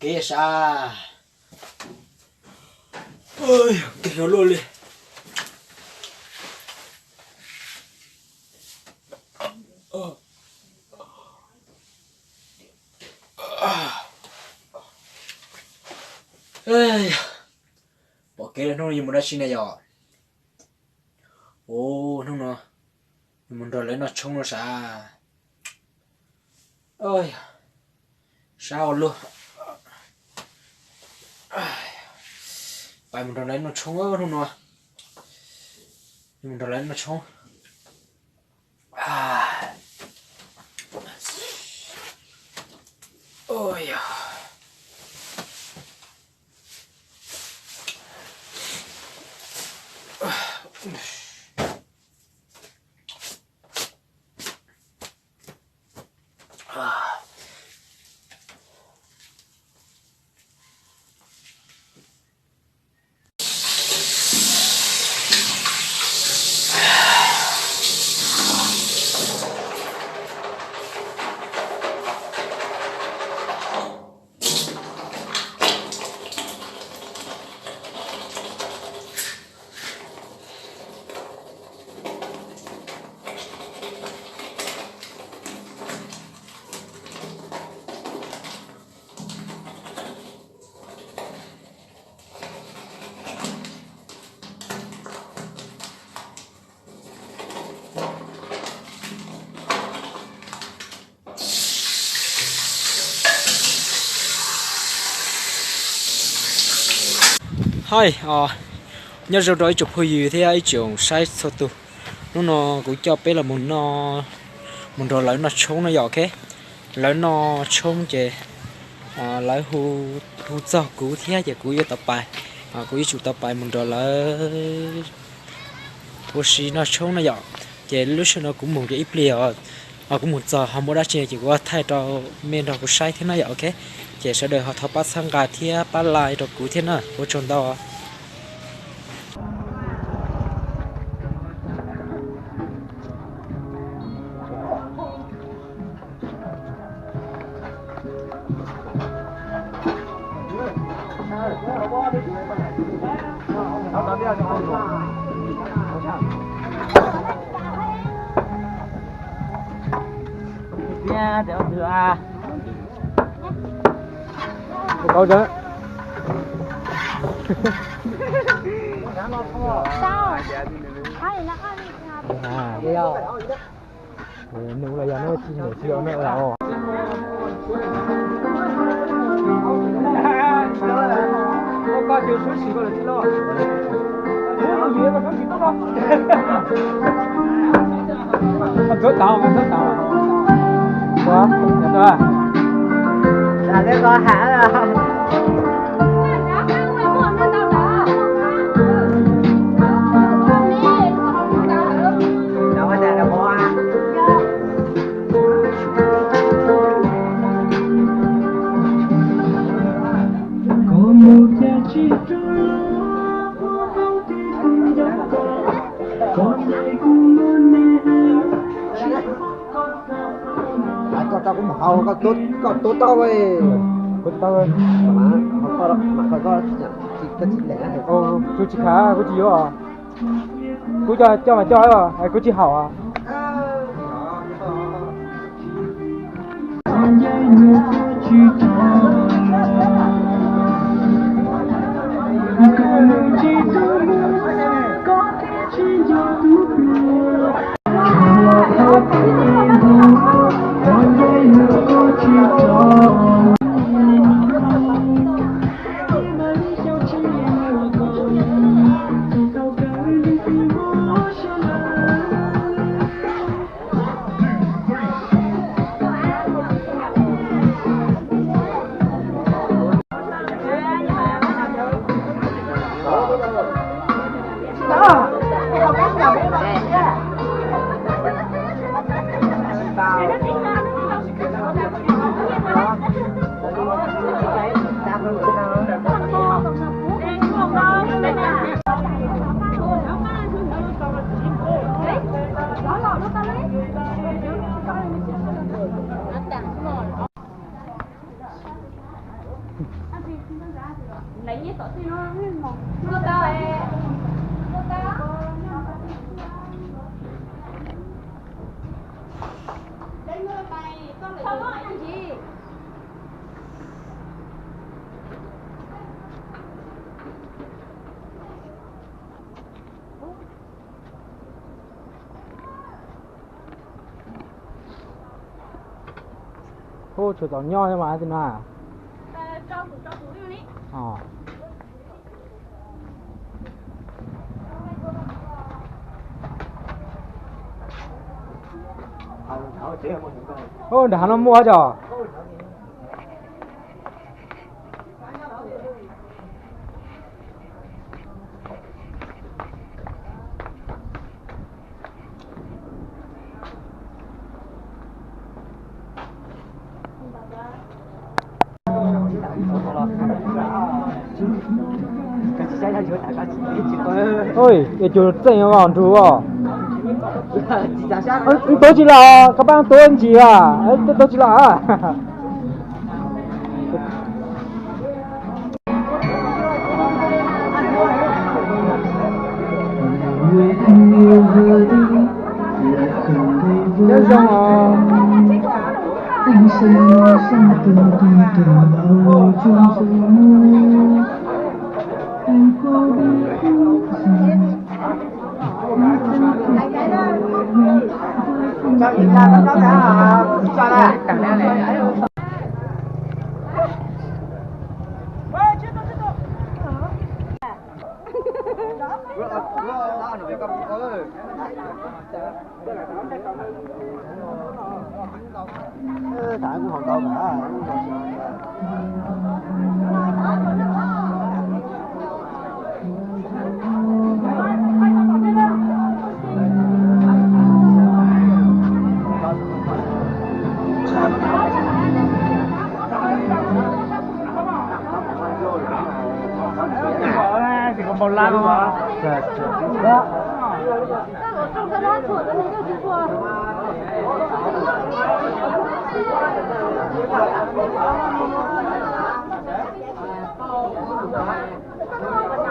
kế xa ôi cái nó luôn đi ê bỏ kế nó như một đá xin này rồi ô nó mình rồi lấy nó trông nó xa ôi sao luôn bài mình rồi lấy nó trông ơi không nó mình rồi lấy nó trông ôi hai nhớ rồi đó chụp hồi thì ai chồng sai số tu nó cũng cho bé là muốn rồi lấy nó trông nó giỏi cái lấy nó trông chè lấy hu cho cú thế chè cú yêu tập bài cú yêu chủ tập bài muốn rồi lấy bố sĩ nó trông nó giỏi chè lúc nó cũng muốn cái ít liều cũng muốn giờ họ muốn ra chè chỉ có thay cho men rồi cũng sai thế nó giỏi cái chè sẽ đợi họ thắp bát sang gà thế bát lại rồi cú thế nữa bố trồng đâu câu chứ sao vậy à nếu là giờ nó chỉ để chưa nữa là có chưa suy xí rồi chứ lo gì mà có gì tốt không rất tao quá nhận ra là cái con hả rồi tao cũng hào có tốt tao vậy mà phải có cái gì lẻ cô chị khá cô chị yếu à cô cho mà cho à hay cô chị hảo à Ô, chỗ tao nho mà thế nào? Cho phụ đi. Ờ. Ô, để hắn nó mua cho. Ôi, cái chỗ chân có ngon chú à? Tôi chỉ là các bạn tôi anh chị à? Tôi chỉ là à? Nhớ xong à? anh sẽ sang từng bao chung dung anh có biết rằng cho chị ra nó đã cho này cẳng đeo này tại cũng hoàn toàn cả thì có một lan mà. Hãy subscribe cho kênh Ghiền Mì Gõ để không bỏ lỡ những video hấp dẫn.